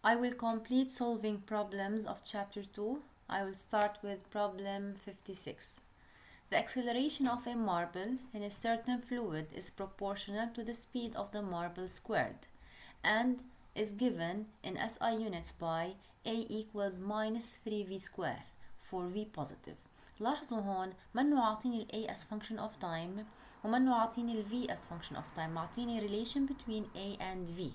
I will complete solving problems of chapter 2. I will start with problem 56. The acceleration of a marble in a certain fluid is proportional to the speed of the marble squared and is given in SI units by A equals minus 3V square for V positive. لاحظوا هون منه عاطيني ال A as function of time ومنه عاطيني ال V as function of time، عاطيني relation between A and V.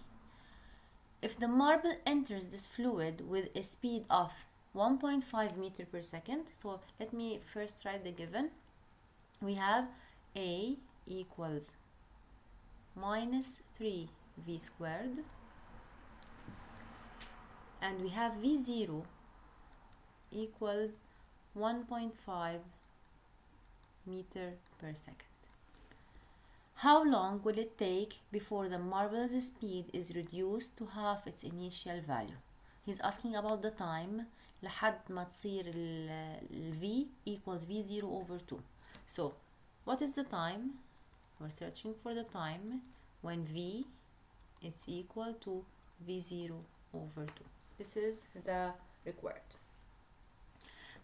If the marble enters this fluid with a speed of 1.5 meter per second, so let me first write the given. We have A equals minus 3V squared, and we have V0 equals 1.5 meter per second. How long will it take before the marble's speed is reduced to half its initial value? He's asking about the time لحد ما تصير ال V equals V0 over 2. So, what is the time? We're searching for the time when V is equal to V0 over 2. This is the required.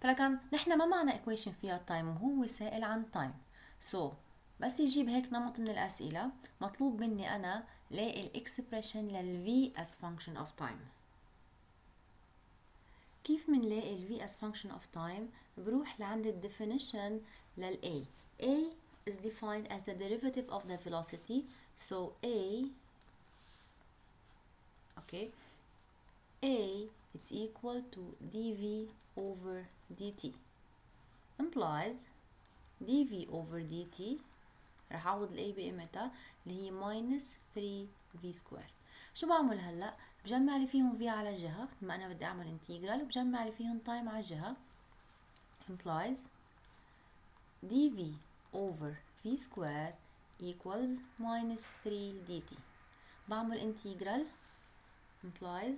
فلكن نحن ما معنا equation فيها time وهو سائل عن time. So, بس يجيب هيك نمط من الأسئلة مطلوب مني أنا لاقي الإكسبريشن لل V as function of time. كيف منلاقي ال V as function of time؟ بروح لعند ال definition لل A. A is defined as the derivative of the velocity. So A it's equal to dV over dt. Implies dV over dt رح اعوض ال A بقيمتها اللي هي minus 3V square. شو بعمل هلا؟ بجمع لي فيهم V على جهة بما انا بدي اعمل integral وبجمع لي فيهم time على جهة. Implies dV over V square equals minus 3 dt. بعمل integral. Implies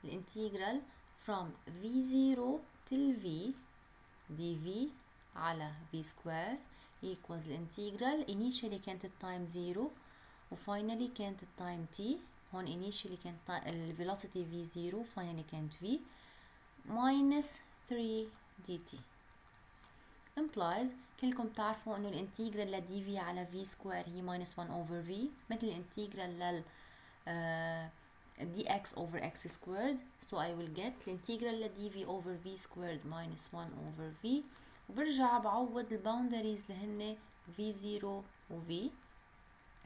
الانتجرال from V0 till V dV على V square equals الانتجرال initially كانت التايم 0 وفاينلي كانت التايم t. هون initially كانت الفيلوسيتي V0 finally كانت V minus 3 dt. implies كلكم تعرفوا انه الانتجرال ل dV على V square هي minus 1 over V مثل الانتجرال لل dx over x squared. So I will get الانتجرال ل dV over V squared minus 1 over V وبرجع بعوض الباوندريز اللي هن V0 و V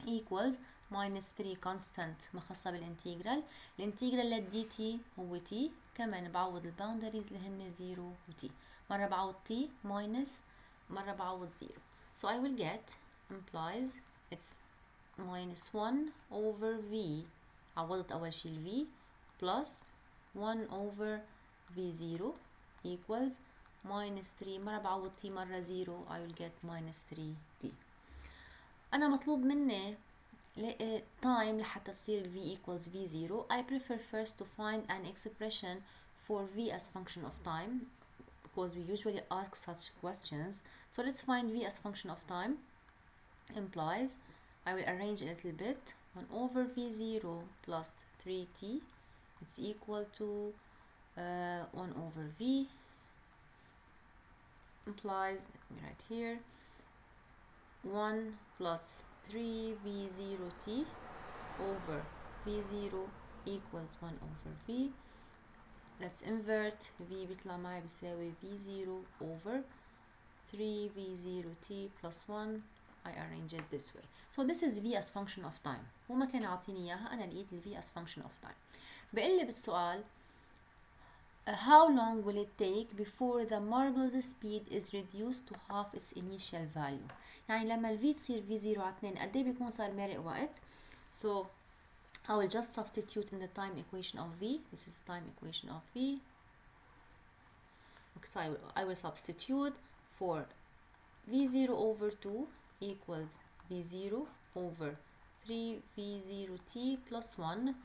equals minus 3 constant مخصصة بالانتجرال. الانتجرال لل dt هو t. كمان بعوض الباوندريز اللي هن 0 و t. مرة بعوض t minus مرة بعوض 0. So I will get implies it's minus 1 over V. عوضت أول شي ال V plus 1 over V0 equals minus 3. مرة بعوض t مرة 0 I will get minus 3t. أنا مطلوب مني time لحتى تصير V equals V0. I prefer first to find an expression for V as function of time because we usually ask such questions. So let's find V as function of time. Implies I will arrange a little bit. 1 over V0 plus 3t it's equal to 1 over V. Implies, let me write here, 1 plus 3V0t over V0 equals 1 over V. Let's invert. V بيطلع معي بيساوي V0 over 3V0t plus 1. I arrange it this way. So this is V as function of time. هو ما كان عاطيني اياها، انا لقيت ال V as function of time. بقول لي بالسؤال how long will it take before the marble's speed is reduced to half its initial value. يعني لما ال V تصير V0 على 2 قد ايه بيكون صار مرق وقت. So I will just substitute in the time equation of V. This is the time equation of V. Okay, so I will substitute for V0 over 2 equals V0 over 3V0t plus 1.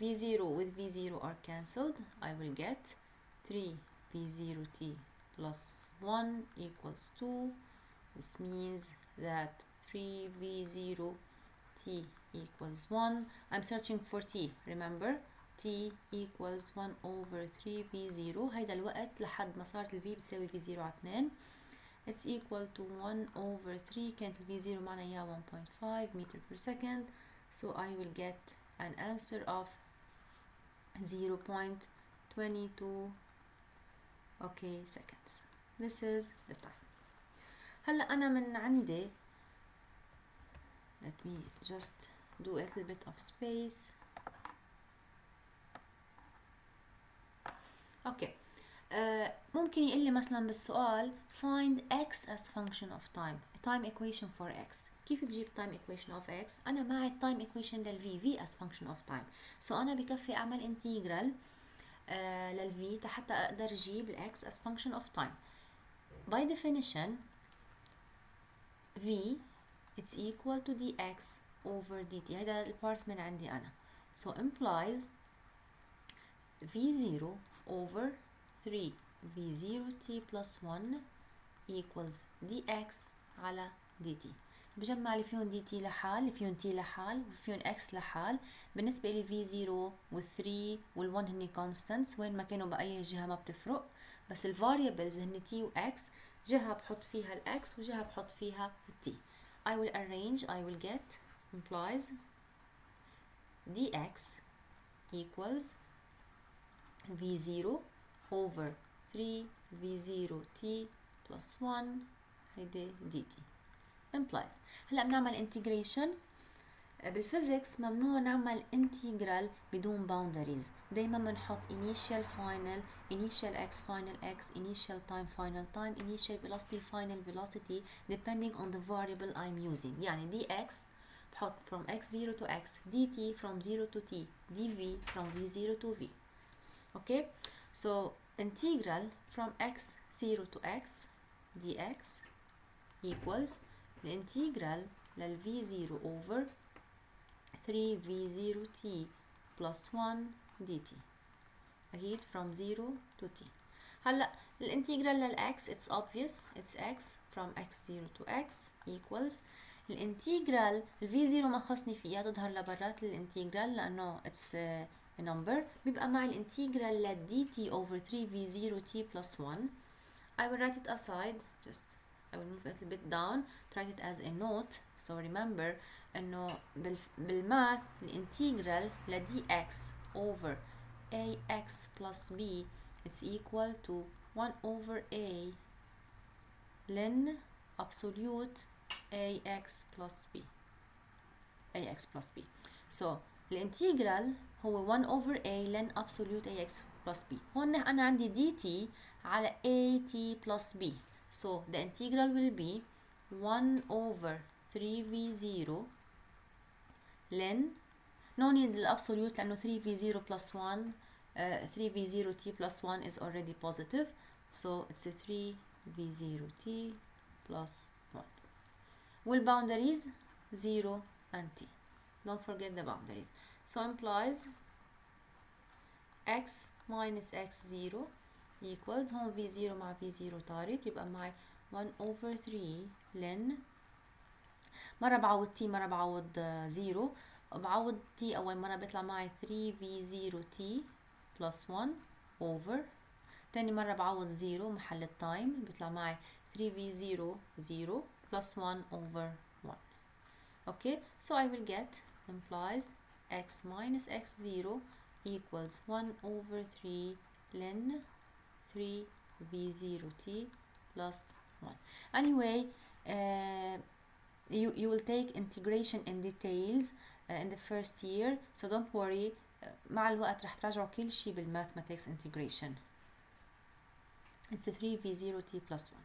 V0 with V0 are cancelled. I will get 3V0t plus 1 equals 2. This means that 3V0t equals 1. I'm searching for t. Remember t equals 1 over 3 v0. هيدا الوقت لحد ما صارت ال v بتساوي v0 على 2. It's equal to 1 over 3. كانت ال v0 معنا إياها 1.5 meter per second. So I will get an answer of 0.22 seconds. This is the time. هلا أنا من عندي let me just do a little bit of space. Okay. ممكن يقول لي مثلا بالسؤال find x as function of time. time equation for x. كيف بجيب time equation of x؟ أنا معي time equation لل v as function of time. So أنا بكفي أعمل integral لل v حتى أقدر أجيب ال x as function of time. By definition v it's equal to dx over dt. هذا البارت من عندي أنا. So implies v0 over 3 v0t plus 1 equals dx على dt. بجمع اللي فيهم dt لحال، اللي فيهم t لحال، اللي فيهم x لحال. بالنسبة لي v0 وال3 وال1 هني constants، وين ما كانوا بأي جهة ما بتفرق، بس ال variables هني t و x، جهة بحط فيها ال x وجهة بحط فيها ال t. I will arrange, I will get implies dx equals v0 over 3 v0t plus 1 هيدي dt implies. هلا بنعمل integration. بالفيزيكس ممنوع نعمل integral بدون boundaries. دايما بنحط initial final, initial x final x, initial time final time, initial velocity final velocity depending on the variable I'm using. يعني dx بحط from x0 to x, dt from 0 to t, dv from v0 to v. Okay, so integral from x0 to x dx equals the integral لل v0 over 3 v0t plus 1 dt. أكيد from 0 to t. هلا الانتجرال لل x it's obvious, it's x from x0 to x equals الانتجرال ال v0 ما خصني فيها تظهر لبرات الانتجرال لأنه it's a number. بيبقى مع الانتجرال لل dt over 3 v0t plus 1. I will write it aside, just I will move it a little bit down to write it as a note. So remember انه بالماث الانتجرال ل dx over ax plus b it's equal to 1 over a ln absolute ax plus b. So الانتجرال هو 1 over a ln absolute ax plus b. هون أنا عندي dt على at plus b. So the integral will be 1 over 3v0 ln no need the absolute لأنه 3v0 plus 1 3v0t plus 1 is already positive, so it's a 3v0t plus 1. والboundaries 0 and t. Don't forget the boundaries. So implies x minus x0 equals هون v0 مع v0 طارت يبقى معي 1 over 3 ln مرة بعوض t مرة بعوض 0. بعوض t أول مرة بيطلع معي 3v0t plus 1 over تاني مرة بعوض 0 محل التايم بيطلع معي 3v0 0 plus 1 over 1. Okay, so I will get implies x minus x0 equals 1 over 3 ln 3v0t plus 1. Anyway, you will take integration in details in the first year, so don't worry. مع الوقت رح تراجعوا كل شيء بالmathematics integration. It's a 3v0t plus 1.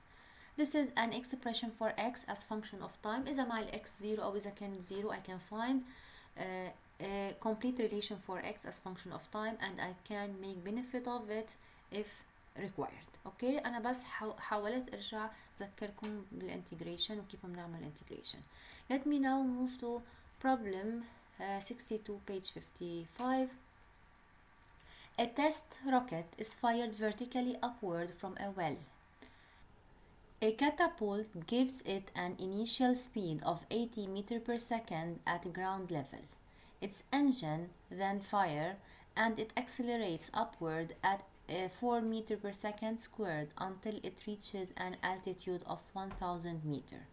This is an expression for x as function of time. إذا مع ال x 0 أو إذا كانت 0 I can find a complete relation for x as function of time and I can make benefit of it if required. Okay, أنا بس حاولت أرجع أذكركم بالintegration وكيف بنعمل integration. Let me now move to problem 62 page 55. A test rocket is fired vertically upward from a well. A catapult gives it an initial speed of 80 meters per second at ground level. Its engine then fires and it accelerates upward at 4 meters per second squared until it reaches an altitude of 1000 meters.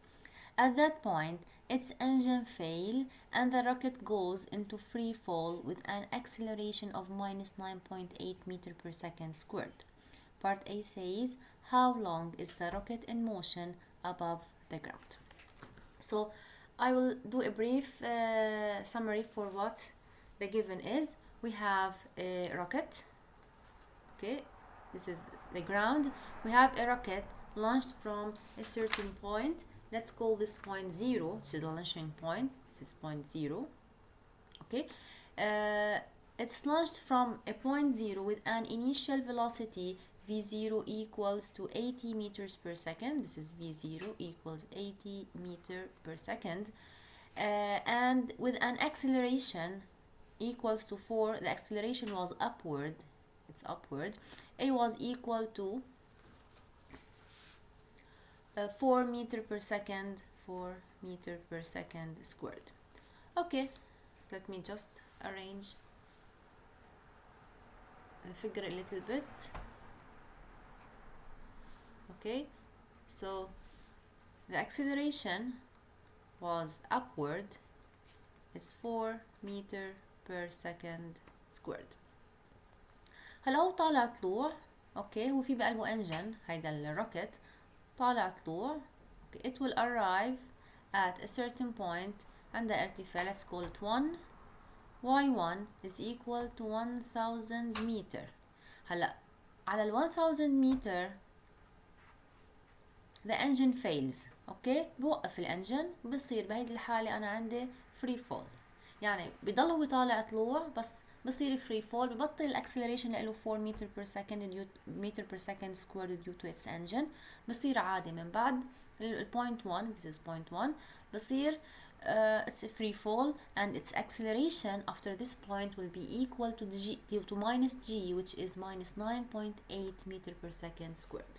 At that point, its engine fails and the rocket goes into free fall with an acceleration of minus 9.8 meters per second squared. Part A says, how long is the rocket in motion above the ground? So I will do a brief summary for what the given is. We have a rocket, okay, this is the ground. We have a rocket launched from a certain point. Let's call this point 0. This is the launching point. This is point 0. Okay. It's launched from a point 0 with an initial velocity v0 equals to 80 meters per second. This is v0 equals 80 meters per second. And with an acceleration equals to 4, the acceleration was upward. It's upward. A was equal to 4 meters per second, 4 meters per second squared. Okay, so let me just arrange the figure a little bit. Okay, so the acceleration was upward. It's 4 meters per second squared. هلا هو طالع طلوع. اوكي هو في بقلبه انجن، هيدا الروكت طالع طلوع. Okay, it will arrive at a certain point عند ارتفاع. Let's call it 1. y1 is equal to 1000 meter. هلا على ال 1000 meter the engine fails. اوكي بوقف الانجن، بصير بهيدي الحالة انا عندي free fall. يعني بضل هو طالع طلوع بس بصير free fall، ببطل الاكسلريشن له 4 meter per second squared due to its engine. بصير عادي من بعد point 1. This is point 1. بصير it's a free fall and its acceleration after this point will be equal to g to minus g, which is minus 9.8 meter per second squared.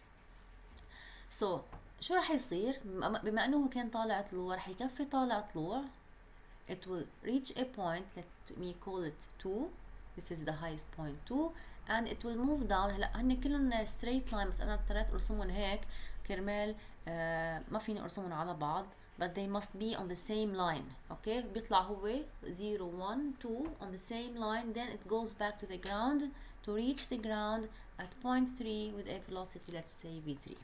So شو رح يصير؟ بما انه هو كان طالع طلوع رح يكفي طالع طلوع. It will reach a point, let me call it 2. This is the highest point 2 and it will move down. هلا هن كلهم straight line بس انا اضطريت ارسمهم هيك كرمال ما فيني ارسمهم على بعض, but they must be on the same line. Okay, بيطلع هو 0 1 2 on the same line, then it goes back to the ground to reach the ground at point 3 with a velocity, let's say v3.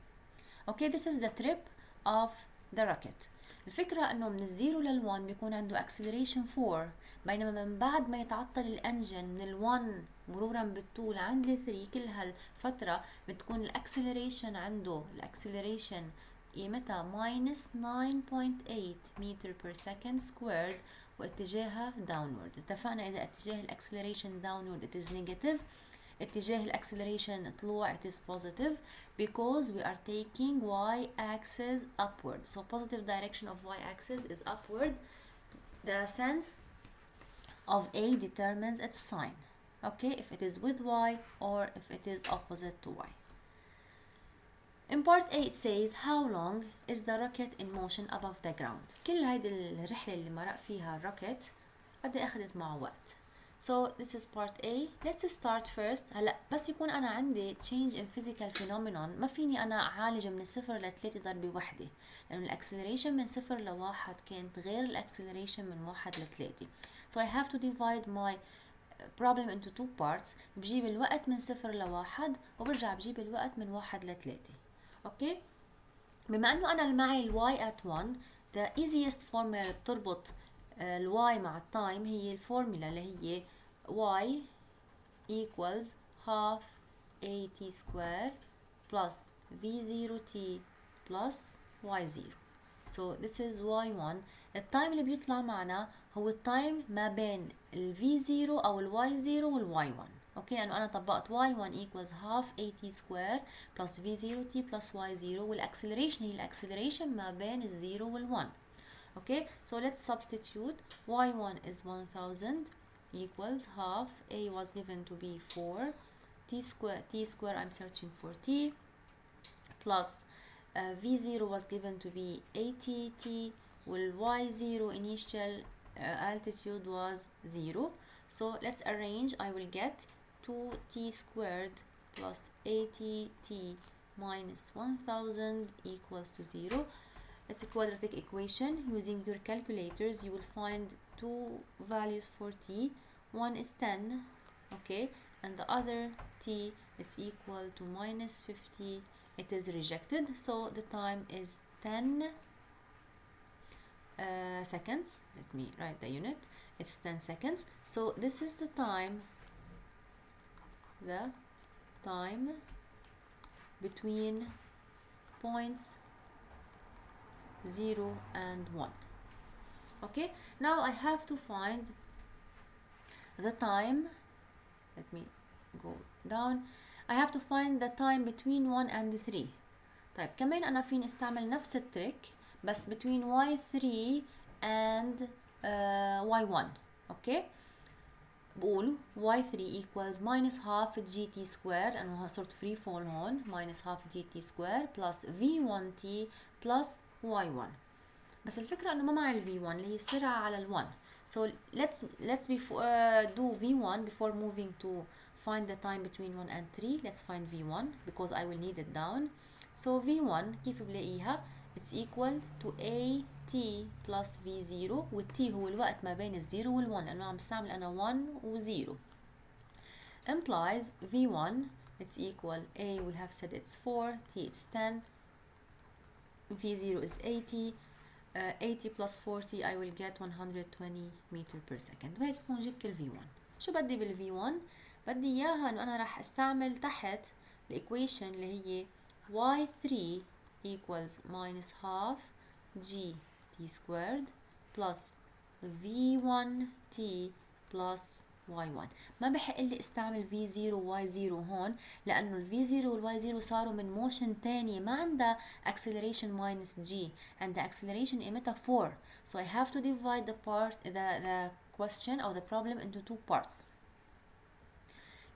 Okay, this is the trip of the rocket. الفكرة انه من الزيرو لل1 بيكون عنده acceleration 4, بينما من بعد ما يتعطل الانجن من ال1 مرورا بال2 لعند ال3 كل هالفترة بتكون الاكسلريشن عنده الاكسلريشن قيمتها minus 9.8 meter per second squared واتجاهها downward. اتفقنا اذا اتجاه الاكسلريشن downward it is negative, اتجاه الاكسلريشن طلوع it is positive because we are taking y-axis upward. So positive direction of y-axis is upward. The sense of A determines its sign. Okay, if it is with y or if it is opposite to y. In part 8 says how long is the rocket in motion above the ground. كل هيدي الرحلة اللي مرق فيها الروكت قد اخذت معه وقت. So this is part A. Let's start first. هلا بس يكون أنا عندي change in physical phenomenon ما فيني أنا أعالج من 0 ل 3 ضربة واحدة، لأنه الأكسلريشن من 0 ل 1 كانت غير الأكسلريشن من 1 ل 3. So I have to divide my problem into two parts. بجيب الوقت من 0 ل 1 وبرجع بجيب الوقت من 1 ل 3. أوكي؟ بما أنه أنا اللي معي y at 1, the easiest formula اللي بتربط y مع التايم هي الفورمولا اللي هي y equals half at square plus v0t plus y0. So this is y1. التايم اللي بيطلع معنا هو التايم ما بين ال v0 أو ال y0 وال y1. اوكي انه انا طبقت y1 equals half at square plus v0t plus y0 والاكسلريشن هي الاكسلريشن ما بين ال0 وال1. Okay, so let's substitute. y1 is 1000 equals half, a was given to be 4, t square I'm searching for t, plus V0 was given to be 80t, while Y0 initial altitude was 0. So let's arrange. I will get 2t squared plus 80t minus 1000 equals to 0. It's a quadratic equation. Using your calculators, you will find two values for t. One is 10, okay, and the other t is equal to minus 50. It is rejected, so the time is 10 seconds. Let me write the unit. It's 10 seconds. So this is the time between points 0 and 1. Okay, now I have to find the time. Let me go down. I have to find the time between 1 and 3. طيب كمان أنا فيني استعمل نفس التريك بس between y3 and y1. okay, بقول y3 equals minus half gt square لأنه صرت free fall هون minus half gt square plus v1t plus y1. بس الفكرة إنه ما معي ال v1 اللي هي السرعة على ال 1. So let's do v1 before moving to find the time between 1 and 3. Let's find v1 because I will need it down. So v1 كيف بلاقيها؟ it's equal to at plus v0 والt هو الوقت ما بين ال0 وال1 لأنه عم استعمل أنا 1 و0 implies v1 it's equal a we have said it's 4, t it's 10, v0 is 80, 80 plus 40 I will get 120 meter per second. وهيك بكون جبت ال v1. شو بدي بال v1؟ بدي إياها إنه أنا راح استعمل تحت الإيكويشن اللي هي y3 equals minus half gt squared plus v1t plus y1. ما بحق لي استعمل v0 y0 هون لأنه ال v0 وال y0 صاروا من موشن تانية ما عندها acceleration minus g and the acceleration قيمتها 4. So I have to divide the question or the problem into two parts.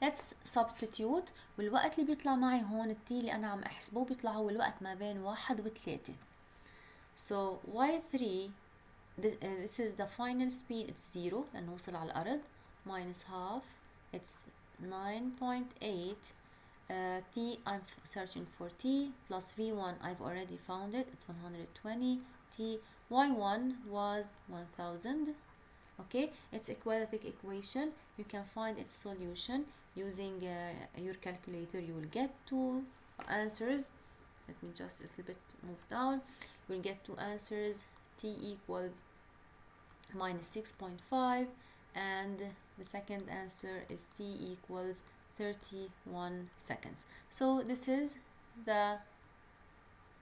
Let's substitute. والوقت اللي بيطلع معي هون التي اللي أنا عم أحسبه بيطلع هو الوقت ما بين 1 و 3. So y3 this is the final speed it's 0 لأنه وصل على الأرض minus half it's 9.8 t I'm searching for t plus v1 I've already found it it's 120 t y1 was 1000. Okay, it's a quadratic equation. You can find its solution using your calculator. You will get two answers. Let me just a little bit move down. You will get two answers. T equals minus 6.5 and the second answer is t equals 31 seconds. So this is the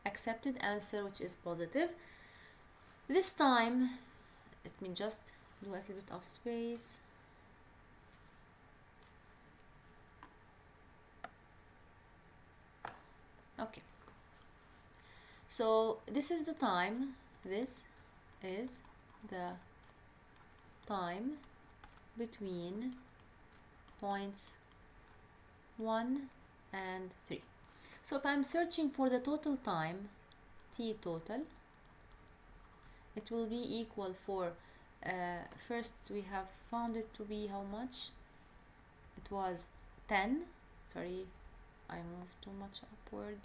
accepted answer, which is positive. This time, let me just do a little bit of space. Okay, so this is the time. This is the time between points 1 and 3. So if I'm searching for the total time, t total, it will be equal for first we have found it to be how much? It was 10. Sorry, I moved too much upward.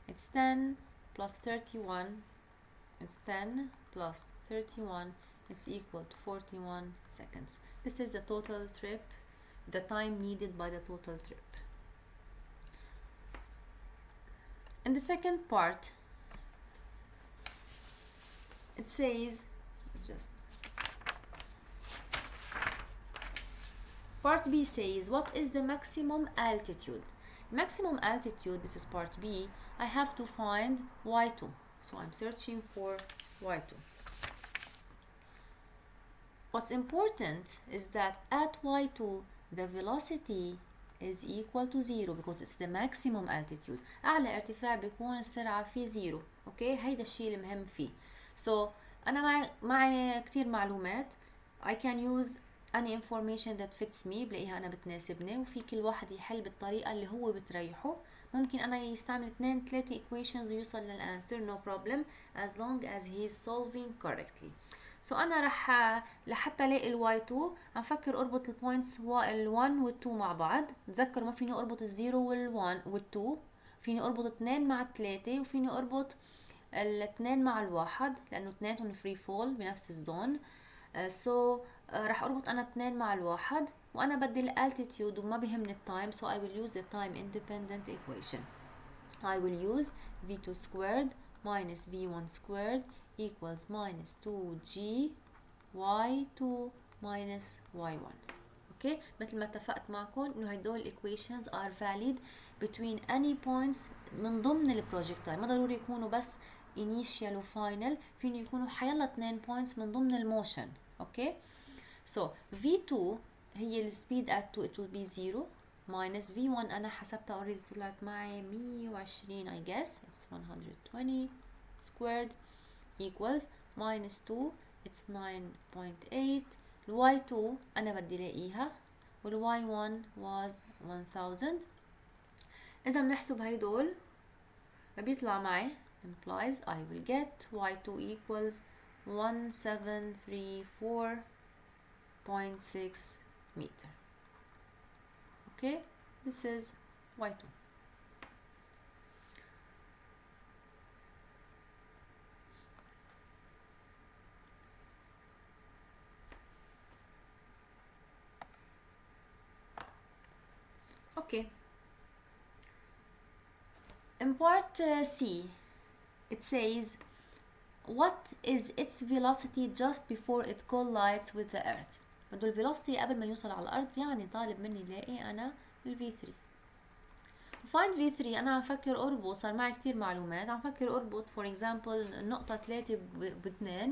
It's 10 plus 31. It's 10 plus 31. It's equal to 41 seconds. This is the total trip, the time needed by the total trip. In the second part, it says, part B says, what is the maximum altitude? Maximum altitude, this is part B, I have to find y2. So I'm searching for y2. What's important is that at y2, the velocity is equal to 0 because it's the maximum altitude. أعلى ارتفاع بيكون السرعة فيه 0. أوكي، هيدا الشيء المهم فيه. So أنا معي كتير معلومات. I can use any information that fits me بلاقيها أنا بتناسبني، وفي كل واحد يحل بالطريقة اللي هو بتريحه. ممكن أنا يستعمل 2-3 equations ويوصل للأنسر no problem as long as he is solving correctly. so أنا رح لحتى الاقي ال y2 عم فكر اربط البوينتس ال 1 وال 2 مع بعض. تذكروا ما فيني اربط ال 0 وال 1 وال 2، فيني اربط 2 مع 3 وفيني اربط الاثنين مع الواحد لانه اثنينهم فري فول بنفس الزون. راح اربط انا 2 مع الواحد، وانا بدي الالتيتيود وما بيهمني التايم. so I will use the time independent equation. I will use v2 squared minus v1 squared equals minus 2g y2 minus y1. اوكي، مثل ما اتفقت معكم انه هدول equations are valid between any points من ضمن البروجكتايل، ما ضروري يكونوا بس initial و final، فيني يكونوا حيلا 2 points من ضمن الموشن. اوكي، so v2 هي السبيد at 2 it will be 0 minus v1 انا حسبتها already طلعت معي 120 I guess it's 120 squared equals minus 2 it's 9.8. y2 انا بدي لاقيها y1 was 1000. اذا بنحسب هيدول بيطلع معي implies I will get y2 equals 1734.6 meter. Okay, this is y2. Okay, in part C it says what is its velocity just before it collides with the earth. بده الفيلوسيتي قبل ما يوصل على الارض، يعني طالب مني لاقي انا ال V3. find V3 انا عم فكر اربط، صار معي كتير معلومات، عم فكر اربط for example النقطة 3 ب2.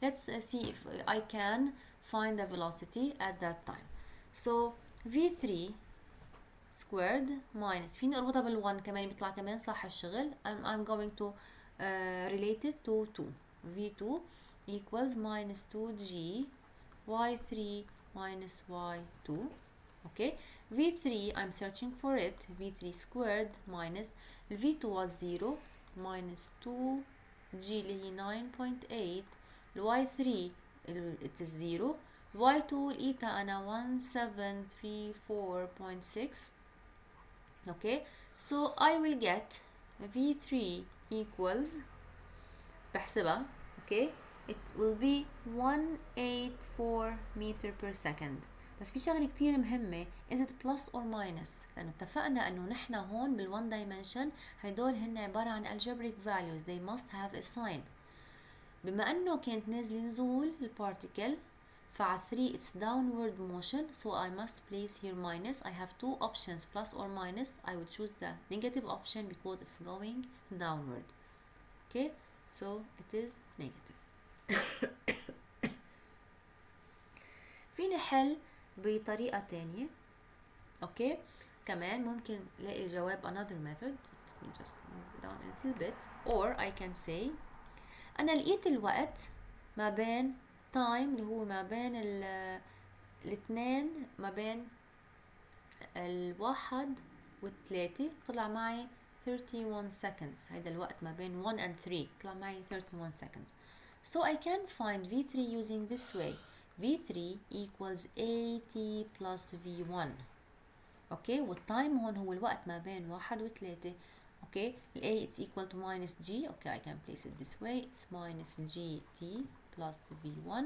let's see if I can find the velocity at that time. so V3 squared minus فيني اربطها بال1 كمان بيطلع كمان صح الشغل. I'm going to relate it to 2. V2 equals minus 2g y3 minus y2. okay, V3 I'm searching for it. V3 squared minus V2 was 0 minus 2g اللي هي 9.8. y3 it is 0. y2 لقيتها أنا 1734.6. okay, so I will get V3 equals بحسبها okay it will be 184 meter per second. بس في شغله كتير مهمه is it plus or minus، لانه اتفقنا انه نحن هون بال1 dimension هيدول هن عباره عن algebraic values they must have a sign. بما انه كانت نازله نزول البارتيكل فعلى 3 it's downward motion so I must place here minus. I have two options plus or minus. I would choose the negative option because it's going downward. okay, so it is negative. فيني حل بطريقة تانية. اوكي، كمان ممكن لاقي الجواب another method. just move down a little bit or I can say انا لقيت الوقت ما بين time اللي هو ما بين الاثنين، ما بين الواحد والثلاثة طلع معي 31 seconds. هيدا الوقت ما بين 1 and 3 طلع معي 31 seconds. so I can find V3 using this way. V3 equals AT plus V1. اوكي، والتايم هون هو الوقت ما بين 1 و 3. اوكي، ال A it's equal to minus G. okay, I can place it this way. it's minus GT plus V1.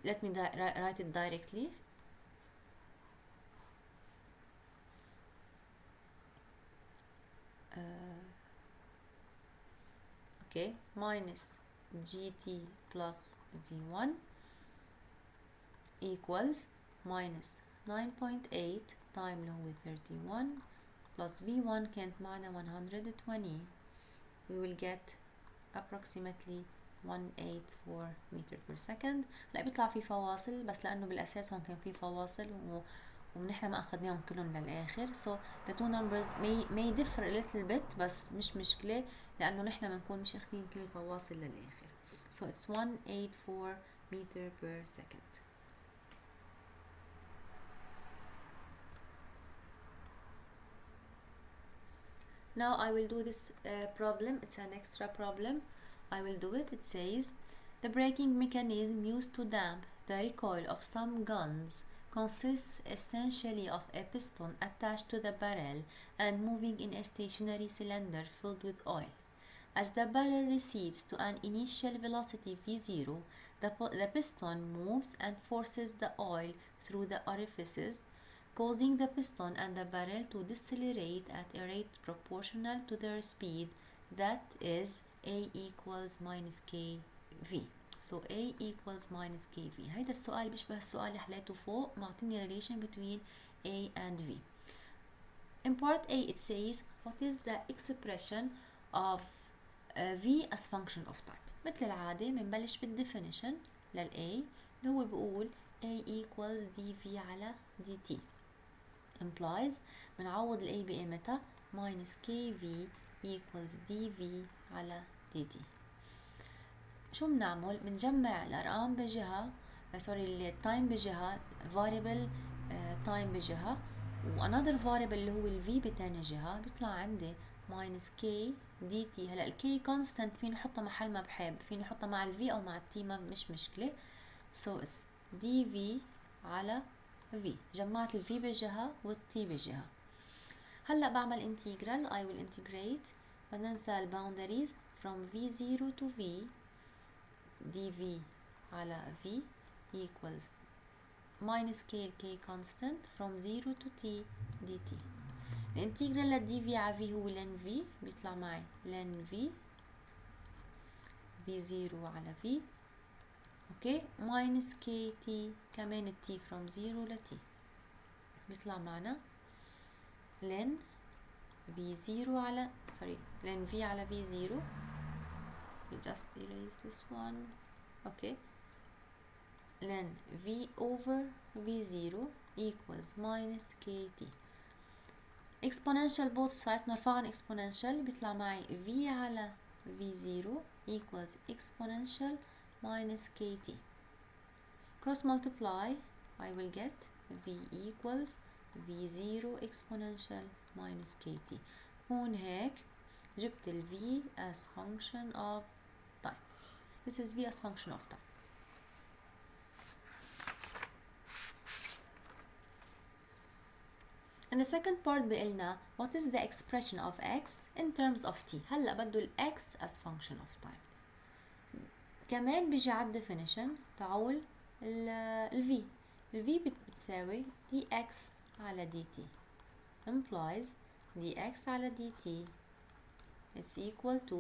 let me write it directly. okay, minus GT plus V1 equals minus 9.8 time اللي هو 31 plus V1 كانت معنا 120. we will get approximately 184 meter per second. لا بيطلع في فواصل بس لأنه بالأساس هون كان في فواصل ونحن ما أخذناهم كلهم للآخر. so the two numbers may differ a little bit بس مش مشكلة لأنه نحن بنكون مش أخذين كل الفواصل للآخر. so it's 184 meter per second. Now I will do this problem. It's an extra problem. I will do it. It says the braking mechanism used to damp the recoil of some guns consists essentially of a piston attached to the barrel and moving in a stationary cylinder filled with oil. As the barrel recedes to an initial velocity v0, the piston moves and forces the oil through the orifices, causing the piston and the barrel to decelerate at a rate proportional to their speed, that is A equals minus kV. So A equals minus kV. هيدا السؤال بيشبه السؤال اللي حليته فوق، معطيني relation between A and V. In part A it says what is the expression of V as function of time. مثل العادة بنبلش بالديفينيشن لل A اللي هو بيقول A equals dV على dt. implies بنعوض ال A بقيمتها minus kV equals dV على dt. شو بنعمل؟ بنجمع الأرقام بجهة التايم بجهة variable time بجهة و another variable اللي هو ال V بتاني جهة، بيطلع عندي minus k dt. هلا ال k constant فيني احطها محل ما بحب، فيني احطها مع ال V أو مع ال t مش مشكلة. so it's dV على V. جمعت ال V بجهة وال t بجهة. هلا بعمل integral. I will integrate. بدنا ننسى ال boundaries from V0 to V dV على V equals minus k ال k constant from 0 to t dt. الانتجرال لل dV على V هو ln V، بيطلع معي ln V V0 على V اوكي minus kt كمان t from 0 ل t، بيطلع معنا ln V0 على ln V على V0. we just erase this one. okay ln V over V0 equals minus kt. exponential both sides نرفعهم exponential، بيطلع معي V على V0 equals exponential minus kt. cross multiply I will get V equals V0 exponential minus kt. هون هيك جبت ال V as function of time. This is V as function of time. In the second part بقلنا what is the expression of x in terms of t. هلا بده ال x as function of time. كمان بيجي على definition تعول ال v. ال v بتساوي dx على dt implies dx على dt is equal to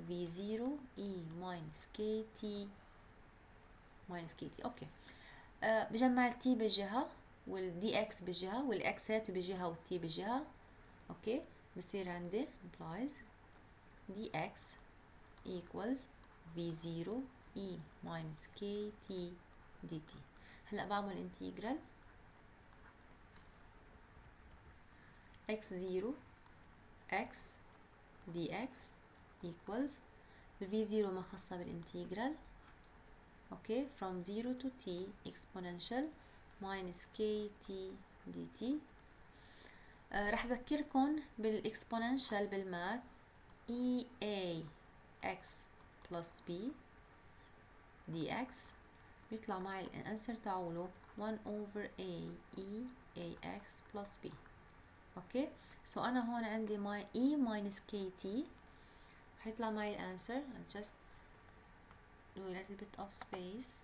v0 e minus kt minus kt. اوكي بجمع ال t بجهة وال dx بجهة وال xات بجهة وال t بجهة. اوكي بصير عندي implies dx equals v0 e minus kt dt. هلا بعمل integral x0 x dx equals v0 ما خاصة بالانتجرال اوكي from 0 to t exponential minus kt dt. رح ذكركن بالاكسبوننشال بالماث ea x plus b dx بيطلع معي الانسر تاعوله 1 over a e ax plus b. اوكي so انا هون عندي my e minus kt حيطلع معي الانسر. I'll just do a little bit of space.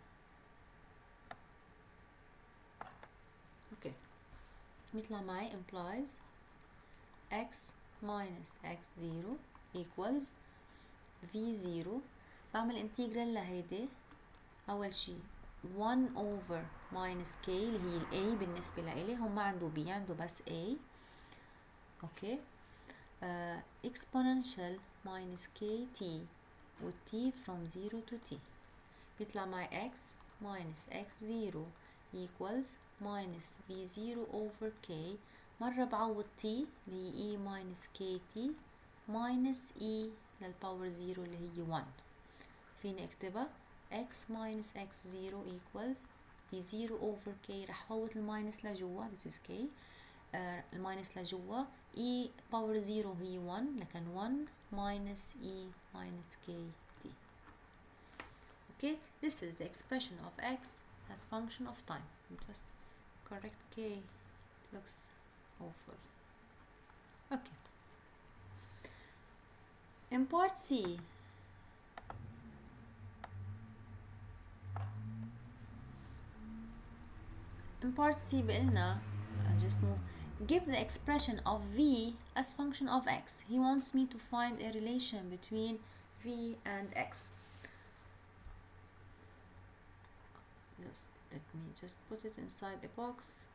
اوكي بيطلع معي implies x minus x0 equals v0. بعمل انتجرال لهيدي اول شي 1 over minus k اللي هي ال a بالنسبة لإلي، هم ما عنده b عنده بس a. اوكي exponential minus kt و t from 0 to t بيطلع معي x minus x0 equals minus v0 over k. مرة بعوض t اللي هي e minus kt minus e للباور 0 اللي هي 1. فيني اكتبها x minus x0 equals v0 over k. رح فوت الماينس لجوا this is k الماينس لجوا e power 0 هي 1 لكن 1 minus e minus k t. Okay, this is the expression of x as function of time. Just correct k, it looks awful. Okay, in part C بقلنا just move. Give the expression of v as function of x. He wants me to find a relation between v and x. Let me just put it inside a box.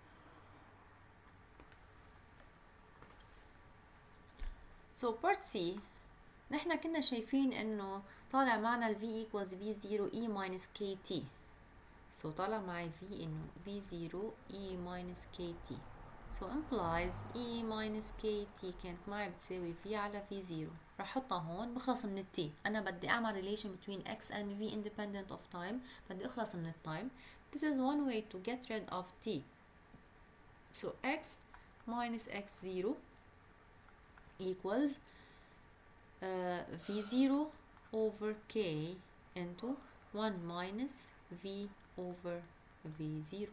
So part C نحنا كنا شايفين انه طالع معنا ال v equals v0 e minus kt. So طالع معي v انه v0 e minus kt. So implies e minus kt كانت معي بتساوي v على v0. رح احطها هون بخلص من الت. انا بدي اعمل relation between x and v independent of time. بدي اخلص من التايم. This is one way to get rid of t. So x minus x0 equals v0 over k into 1 minus v over v0.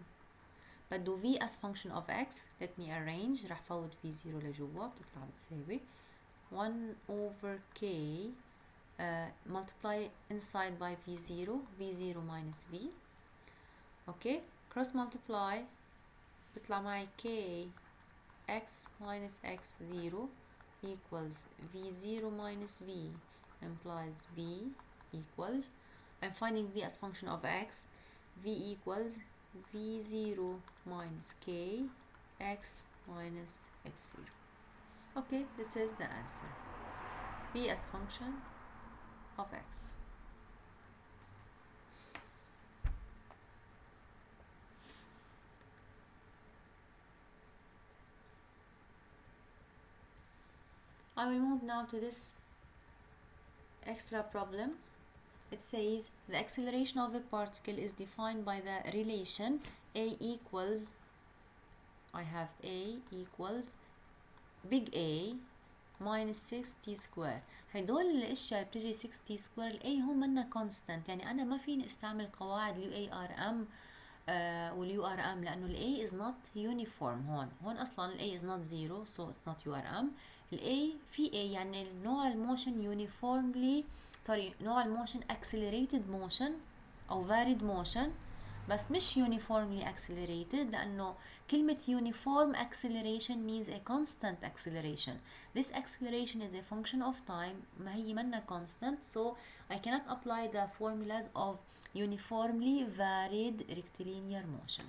بدو v as function of x. Let me arrange. رح فوت v0 لجوا بتطلع بتساوي 1 over k multiply inside by v0 v0 minus v. Okay, cross multiply بيطلع معي k x minus x0 equals v0 minus v implies v equals, I'm finding v as function of x, v equals v0 minus k x minus x0. Okay, this is the answer. V as function of x. I will move now to this extra problem. It says the acceleration of a particle is defined by the relation a equals, I have a equals big A minus 6t square. هدول الاشياء اللي بتجي 6t square ال A هو منا constant. يعني انا ما فيني استعمل قواعد ال UARM وال URM لانه ال A is not uniform. هون اصلا ال A is not zero so it's not URM. ال A في A يعني نوع الموشن uniformly نوع الموشن accelerated motion أو varied motion بس مش uniformly accelerated لأنه كلمة uniform acceleration means a constant acceleration. This acceleration is a function of time ما هي منا constant so I cannot apply the formulas of uniformly varied rectilinear motion.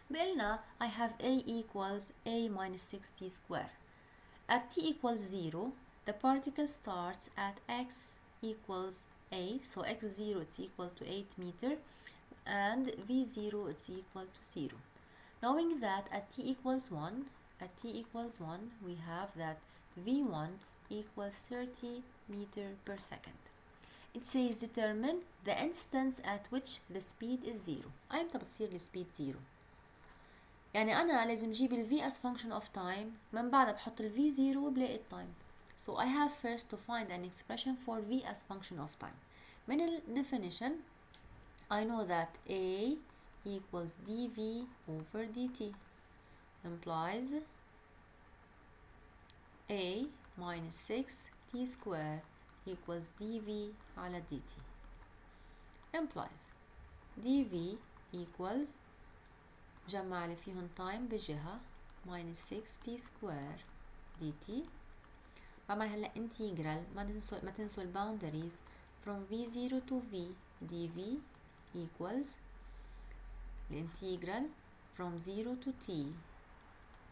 بقلنا I have A equals A minus 6t square. At t equals 0 the particle starts at x equals 8, so x0 it's equal to 8 meter and v0 it's equal to 0. Knowing that at t equals 1 we have that v1 equals 30 meter per second. It says determine the instance at which the speed is 0. ايمتى بتصير السبيد 0؟ يعني أنا لازم أجيب ال v as function of time من بعدها بحط ال v0 وبلاقي التايم. So I have first to find an expression for v as function of time. من ال definition I know that A equals dv over dt implies A minus 6t square equals dv على dt implies dv equals جمع لي فيهم time بجهة minus 6t square dt. بعمل هلا integral ما تنسوا ال boundaries from v0 to v dv equals الانتجرال from 0 to t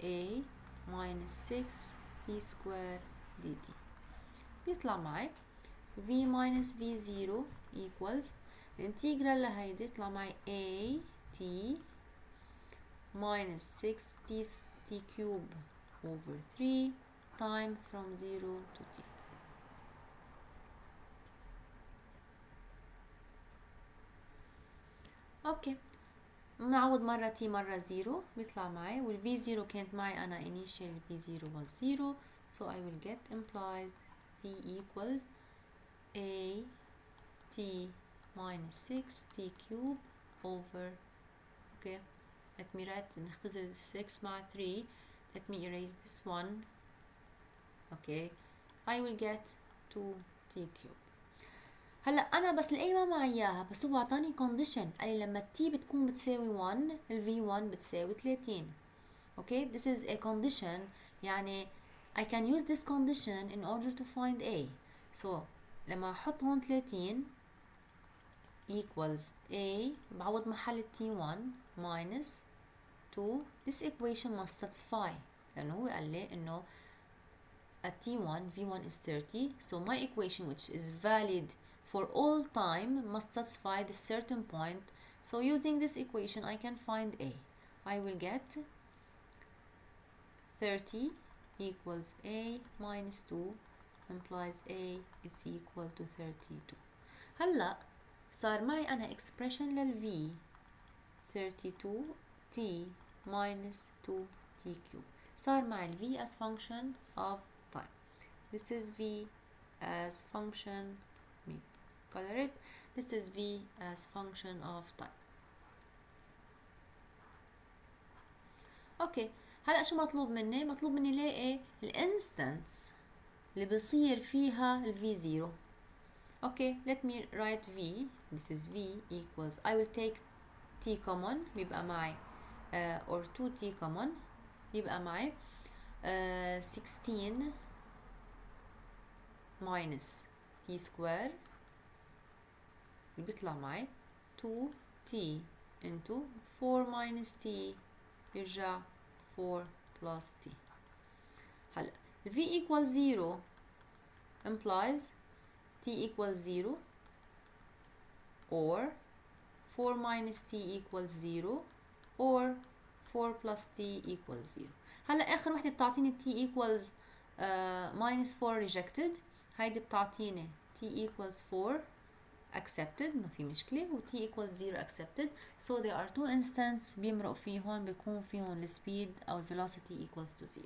a minus 6t square dt. بيطلع معي v minus v0 equals الانتجرال لهيدي يطلع معي a t minus 6t cube over 3 time from 0 to t. اوكي بنعوض مرة t مرة 0 بيطلع معي وال v0 كانت معي أنا initial v0 was 0 so I will get implies v equals a t minus 6 t cube over okay let me write نختزل 6 مع 3 let me erase this one okay I will get 2t cube. هلا انا بس لاقي ما معي اياها بس هو اعطاني condition قال لي لما t بتكون بتساوي 1 ال v1 بتساوي 30 okay this is a condition يعني I can use this condition in order to find a so لما احط هون 30 equals a بعوض محل t1 minus 2 this equation must satisfy لأنه هو قال لي إنه at t1 v1 is 30 so my equation which is valid for all time must satisfy this certain point so using this equation I can find a I will get 30 equals a minus 2 implies a is equal to 32 هلا صار معي أنا expression لل v 32 t minus 2 t cube صار معي ال v as function of time this is v as function me color it this is v as function of time اوكي هلا شو مطلوب مني مطلوب مني لاقي الانستنس اللي بصير فيها ال v0 okay let me write v this is v equals I will take t common بيبقى معي or 2t common بيبقى معي 16 minus t square بيطلع معي 2t into 4 minus t يرجع 4 plus t هلا v equals 0 implies t equals 0 or 4 minus t equals 0 or 4 plus t equals 0 هلا اخر وحده بتعطيني t equals minus 4 rejected هيدي بتعطيني t equals 4 accepted ما في مشكله و t equals 0 accepted so there are two instances بيمرق فيهم بيكون فيهم السبيد او velocity equals to 0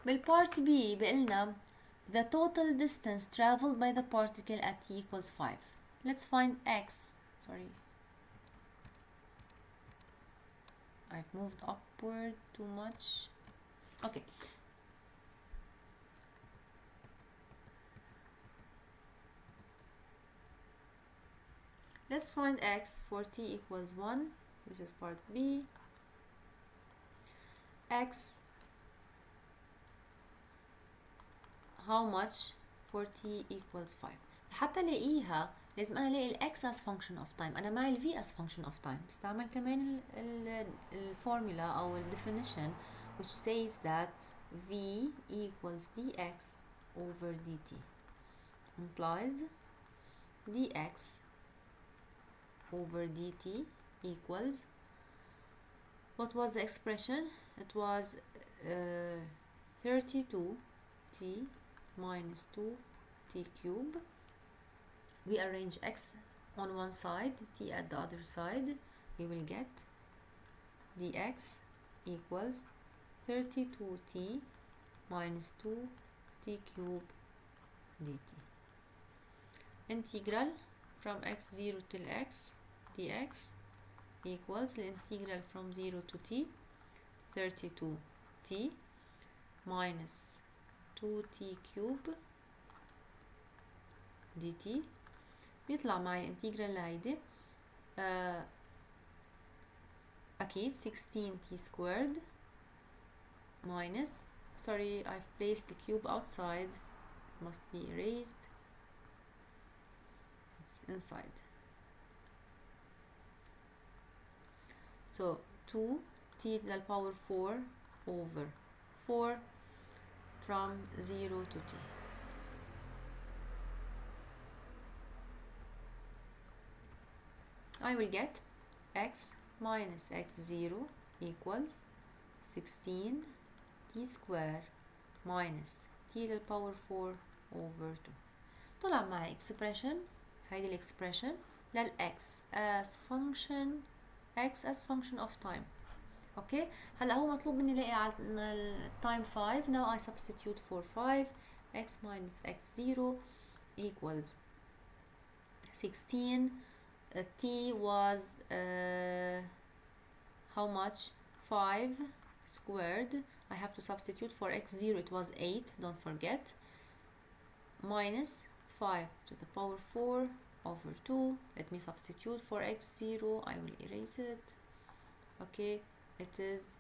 بالبارت B بقلنا the total distance traveled by the particle at t equals 5 let's find x sorry I've moved upward too much okay let's find x for t equals 1 this is part B x how much for t equals 5 حتى الاقيها لازم انا الاقي الاكس as function of time انا معي الفي as function of time بستعمل كمان الفورمولا او definition which says that v equals dx over dt implies dx over dt equals what was the expression it was 32t minus 2t cube we arrange x on one side t at the other side we will get dx equals 32t minus 2t cube dt integral from x0 till x dx equals the integral from 0 to t 32t minus 2t cube dt بيطلع معي الانتجرال لهيدي أكيد 16t squared minus sorry I've placed the cube outside must be erased it's inside so 2t to the power 4 over 4 from 0 to t I will get x minus x0 equals 16 t square minus t to the power 4 over 2 طلع معي expression هيدي expression للx as function x as function of time. اوكي هلا هو مطلوب مني الاقي على التايم 5. now I substitute for 5. x minus x0 equals 16. t was how much? 5 squared. I have to substitute for x0, it was 8, don't forget, minus 5 to the power 4 over 2. Let me substitute for x0, I will erase it. Okay, it is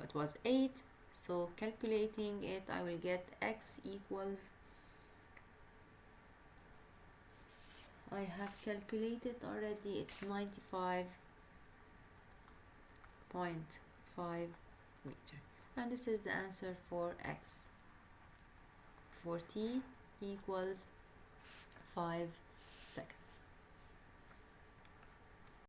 it was 8, so calculating it I will get x equals, I have calculated already, it's 95.5 meter, and this is the answer for x. For t equals 5